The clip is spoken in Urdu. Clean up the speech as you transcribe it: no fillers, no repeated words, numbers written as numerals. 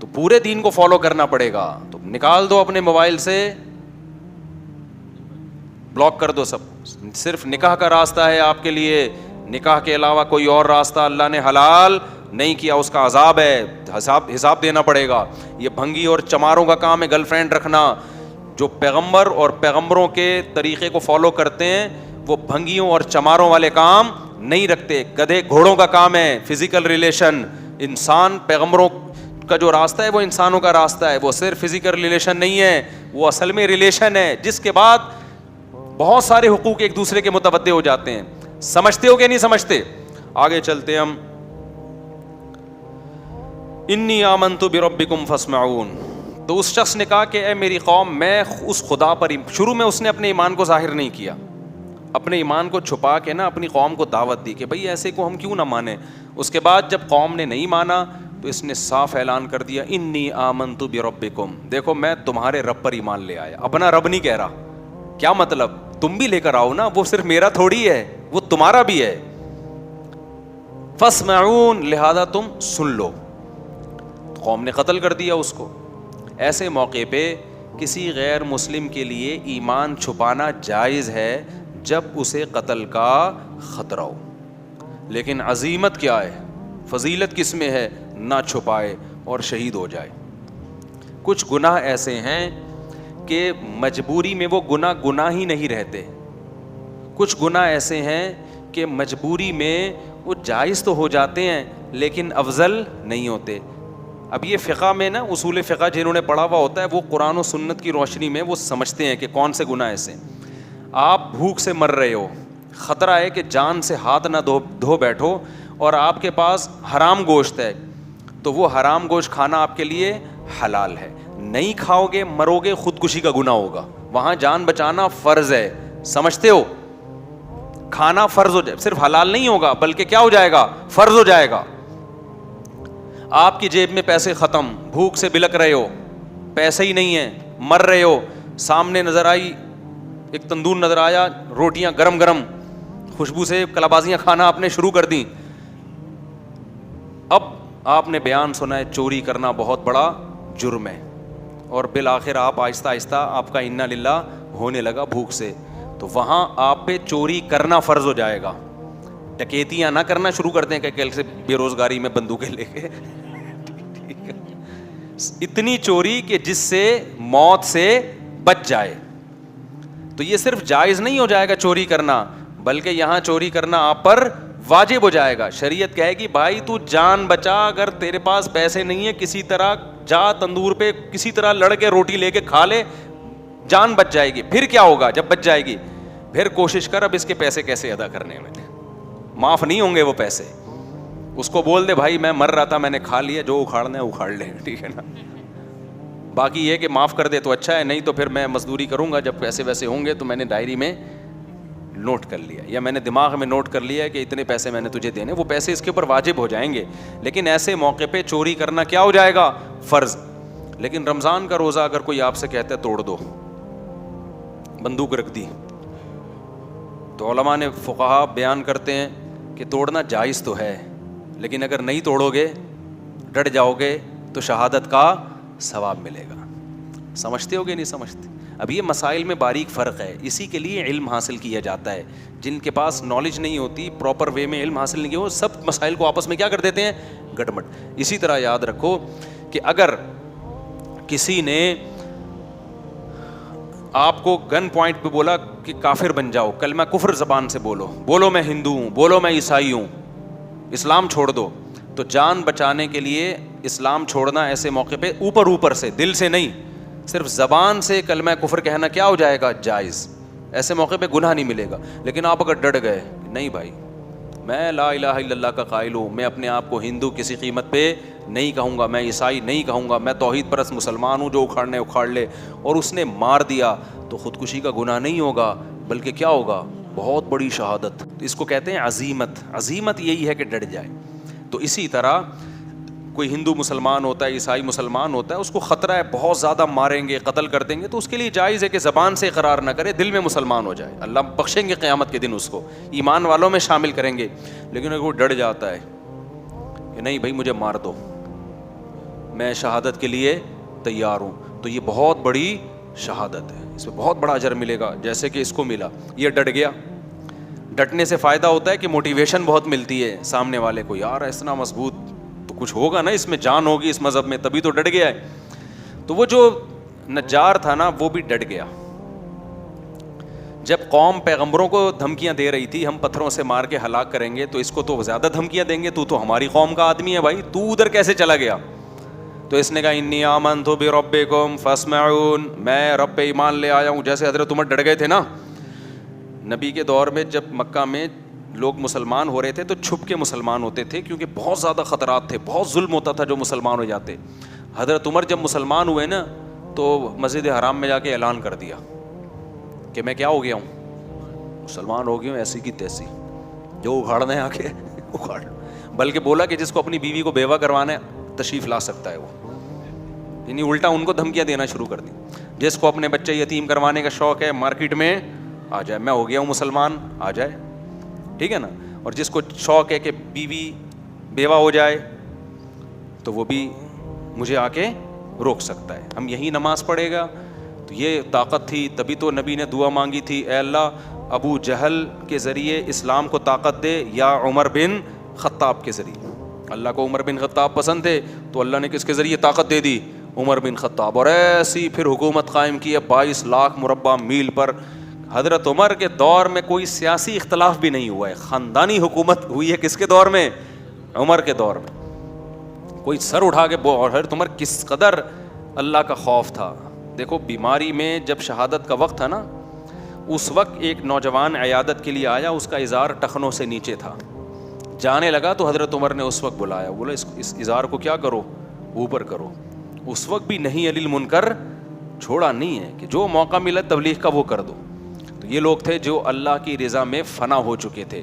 تو پورے دین کو فالو کرنا پڑے گا. تو نکال دو اپنے موبائل سے, بلاک کر دو سب. صرف نکاح کا راستہ ہے آپ کے لیے, نکاح کے علاوہ کوئی اور راستہ اللہ نے حلال نہیں کیا, اس کا عذاب ہے, حساب دینا پڑے گا. یہ بھنگی اور چماروں کا کام ہے گرل فرینڈ رکھنا. جو پیغمبر اور پیغمبروں کے طریقے کو فالو کرتے ہیں وہ بھنگیوں اور چماروں والے کام نہیں رکھتے. گدھے گھوڑوں کا کام ہے فزیکل ریلیشن. انسان, پیغمبروں کا جو راستہ ہے وہ انسانوں کا راستہ ہے, وہ صرف فزیکل ریلیشن نہیں ہے, وہ اصل میں ریلیشن ہے جس کے بعد بہت سارے حقوق ایک دوسرے کے متوجہ ہو جاتے ہیں. سمجھتے ہو کہ نہیں سمجھتے؟ آگے چلتے ہم. انی آمنت بربکم فاسمعون. تو اس شخص نے کہا کہ اے میری قوم, میں اس خدا پر, شروع میں اس نے اپنے ایمان کو ظاہر نہیں کیا, اپنے ایمان کو چھپا کے نا اپنی قوم کو دعوت دی کہ بھئی ایسے کو ہم کیوں نہ مانیں. اس کے بعد جب قوم نے نہیں مانا تو اس نے صاف اعلان کر دیا انی آمنت بربکم, دیکھو میں تمہارے رب پر ایمان لے آیا. اپنا رب نہیں کہہ رہا. کیا مطلب؟ تم بھی لے کر آؤ نا, وہ صرف میرا تھوڑی ہے, وہ تمہارا بھی ہے. فاسمعون, لہذا تم سن لو. قوم نے قتل کر دیا اس کو. ایسے موقع پہ کسی غیر مسلم کے لیے ایمان چھپانا جائز ہے جب اسے قتل کا خطرہ ہو. لیکن عظیمت کیا ہے, فضیلت کس میں ہے؟ نہ چھپائے اور شہید ہو جائے. کچھ گناہ ایسے ہیں کہ مجبوری میں وہ گناہ ہی نہیں رہتے. کچھ گناہ ایسے ہیں کہ مجبوری میں وہ جائز تو ہو جاتے ہیں لیکن افضل نہیں ہوتے. اب یہ فقہ میں نا, اصول فقہ جنہوں نے پڑھا ہوا ہوتا ہے وہ قرآن و سنت کی روشنی میں وہ سمجھتے ہیں کہ کون سے گناہ ایسے. آپ بھوک سے مر رہے ہو, خطرہ ہے کہ جان سے ہاتھ نہ دھو بیٹھو, اور آپ کے پاس حرام گوشت ہے, تو وہ حرام گوشت کھانا آپ کے لیے حلال ہے. نہیں کھاؤ گے, مرو گے, خودکشی کا گناہ ہوگا. وہاں جان بچانا فرض ہے, سمجھتے ہو؟ کھانا فرض ہو جائے, صرف حلال نہیں ہوگا بلکہ کیا ہو جائے گا؟ فرض ہو جائے گا. آپ کی جیب میں پیسے ختم, بھوک سے بلک رہے ہو, پیسے ہی نہیں ہیں, مر رہے ہو, سامنے نظر آئی ایک تندور, نظر آیا روٹیاں گرم گرم, خوشبو سے کلابازیاں کھانا آپ نے شروع کر دیں. اب آپ نے بیان سنا ہے چوری کرنا بہت بڑا جرم ہے, اور بالآخر آپ آہستہ آہستہ آپ کا انا للہ ہونے لگا بھوک سے, تو وہاں آپ پہ چوری کرنا فرض ہو جائے گا. ڈکیتیاں نہ کرنا شروع کر دیں کہ کل سے بے روزگاری میں بندوقیں لے کے, اتنی چوری کہ جس سے موت سے بچ جائے. تو یہ صرف جائز نہیں ہو جائے گا چوری کرنا, بلکہ یہاں چوری کرنا آپ پر واجب ہو جائے گا. شریعت کہے گی بھائی تو جان بچا, اگر تیرے پاس پیسے نہیں ہیں کسی طرح جا تندور پہ کسی طرح لڑ کے روٹی لے کے کھا لے, جان بچ جائے گی. پھر کیا ہوگا جب بچ جائے گی؟ پھر کوشش کر اب اس کے پیسے کیسے ادا کرنے میں, معاف نہیں ہوں گے وہ پیسے. اس کو بول دے بھائی میں مر رہا تھا, میں نے کھا لیا, جو اکھاڑنا ہے اکھاڑ لے, ٹھیک ہے نا. باقی یہ کہ معاف کر دے تو اچھا ہے, نہیں تو پھر میں مزدوری کروں گا, جب پیسے ویسے ہوں گے تو میں نے ڈائری میں نوٹ کر لیا, یا میں نے دماغ میں نوٹ کر لیا کہ اتنے پیسے میں نے تجھے دینے, وہ پیسے اس کے اوپر واجب ہو جائیں گے. لیکن ایسے موقع پہ چوری کرنا کیا ہو جائے گا؟ فرض. لیکن رمضان کا روزہ اگر کوئی آپ سے کہتا ہے توڑ دو, بندوق رکھ دی, تو علماء نے, فقہا بیان کرتے ہیں کہ توڑنا جائز تو ہے, لیکن اگر نہیں توڑو گے, ڈٹ جاؤ گے, تو شہادت کا ثواب ملے گا. سمجھتے ہو گے نہیں سمجھتے؟ اب یہ مسائل میں باریک فرق ہے, اسی کے لیے علم حاصل کیا جاتا ہے. جن کے پاس نالج نہیں ہوتی, پراپر وے میں علم حاصل نہیں کیا, وہ سب مسائل کو آپس میں کیا کر دیتے ہیں؟ گڑبڑ. اسی طرح یاد رکھو کہ اگر کسی نے آپ کو گن پوائنٹ پہ بولا کہ کافر بن جاؤ, کلمہ کفر زبان سے بولو میں ہندو ہوں, بولو میں عیسائی ہوں, اسلام چھوڑ دو, تو جان بچانے کے لیے اسلام چھوڑنا ایسے موقع پہ اوپر سے, دل سے نہیں, صرف زبان سے کلمہ کفر کہنا کیا ہو جائے گا؟ جائز. ایسے موقع پہ گناہ نہیں ملے گا. لیکن آپ اگر ڈٹ گئے, نہیں بھائی میں لا الہ الا اللہ کا قائل ہوں, میں اپنے آپ کو ہندو کسی قیمت پہ نہیں کہوں گا, میں عیسائی نہیں کہوں گا, میں توحید پرست مسلمان ہوں, جو اکھاڑنے اکھاڑ لے, اور اس نے مار دیا, تو خودکشی کا گناہ نہیں ہوگا بلکہ کیا ہوگا؟ بہت بڑی شہادت. اس کو کہتے ہیں عزیمت. عزیمت یہی ہے کہ ڈٹ جائے. تو اسی طرح کوئی ہندو مسلمان ہوتا ہے, عیسائی مسلمان ہوتا ہے, اس کو خطرہ ہے بہت زیادہ ماریں گے, قتل کر دیں گے, تو اس کے لیے جائز ہے کہ زبان سے اقرار نہ کرے, دل میں مسلمان ہو جائے. اللہ بخشیں گے قیامت کے دن, اس کو ایمان والوں میں شامل کریں گے. لیکن اگر وہ ڈر جاتا ہے کہ نہیں بھائی مجھے مار دو, میں شہادت کے لیے تیار ہوں. تو یہ بہت بڑی شہادت ہے, اس میں بہت بڑا اجر ملے گا, جیسے کہ اس کو ملا. یہ ڈٹ گیا. ڈٹنے سے فائدہ ہوتا ہے کہ موٹیویشن بہت ملتی ہے سامنے والے کو, یار اتنا مضبوط تو کچھ ہوگا نا, اس میں جان ہوگی اس مذہب میں, تبھی تو ڈٹ گیا ہے. تو وہ جو نجار تھا نا وہ بھی ڈٹ گیا. جب قوم پیغمبروں کو دھمکیاں دے رہی تھی, ہم پتھروں سے مار کے ہلاک کریں گے, تو اس کو تو زیادہ دھمکیاں دیں گے, تو ہماری قوم کا آدمی ہے بھائی, تو ادھر کیسے چلا گیا؟ تو اس نے کہا انی آمنت بربکم فاسمعون, میں رب پہ ایمان لے آیا ہوں. جیسے حضرت عمر ڈٹ گئے تھے نا نبی کے دور میں, جب مکہ میں لوگ مسلمان ہو رہے تھے تو چھپ کے مسلمان ہوتے تھے, کیونکہ بہت زیادہ خطرات تھے, بہت ظلم ہوتا تھا جو مسلمان ہو جاتے. حضرت عمر جب مسلمان ہوئے نا تو مسجد حرام میں جا کے اعلان کر دیا کہ میں کیا ہو گیا ہوں, مسلمان ہو گیا ہوں, ایسی کی تیسی, جو اکھاڑنا ہے آ کے اکھاڑ. بلکہ بولا کہ جس کو اپنی بیوی کو بیوہ کروانا ہے تشریف لا سکتا ہے وہ, یعنی الٹا ان کو دھمکیاں دینا شروع کر دی. جس کو اپنے بچے یتیم کروانے کا شوق ہے مارکیٹ میں آ جائے, میں ہو گیا ہوں مسلمان, آ جائے, ٹھیک ہے نا. اور جس کو شوق ہے کہ بیوی بیوہ ہو جائے تو وہ بھی مجھے آ کے روک سکتا ہے, ہم یہی نماز پڑھے گا. تو یہ طاقت تھی, تبھی تو نبی نے دعا مانگی تھی, اے اللہ ابو جہل کے ذریعے اسلام کو طاقت دے, یا عمر بن خطاب کے ذریعے. اللہ کو عمر بن خطاب پسند تھے تو اللہ نے کس کے ذریعے طاقت دے دی؟ عمر بن خطاب. اور ایسی پھر حکومت قائم کی ہے 22 لاکھ مربع میل پر. حضرت عمر کے دور میں کوئی سیاسی اختلاف بھی نہیں ہوا ہے, خاندانی حکومت ہوئی ہے. کس کے دور میں؟ عمر کے دور میں. کوئی سر اٹھا کے اور حضرت عمر کس قدر اللہ کا خوف تھا. دیکھو بیماری میں جب شہادت کا وقت تھا نا, اس وقت ایک نوجوان عیادت کے لیے آیا, اس کا ازار ٹخنوں سے نیچے تھا, جانے لگا تو حضرت عمر نے اس وقت بلایا, بولا اس ازار کو کیا کرو, اوپر کرو. اس وقت بھی نہیں علی المنکر چھوڑا نہیں ہے کہ جو موقع ملا تبلیغ کا وہ کر دو. تو یہ لوگ تھے جو اللہ کی رضا میں فنا ہو چکے تھے.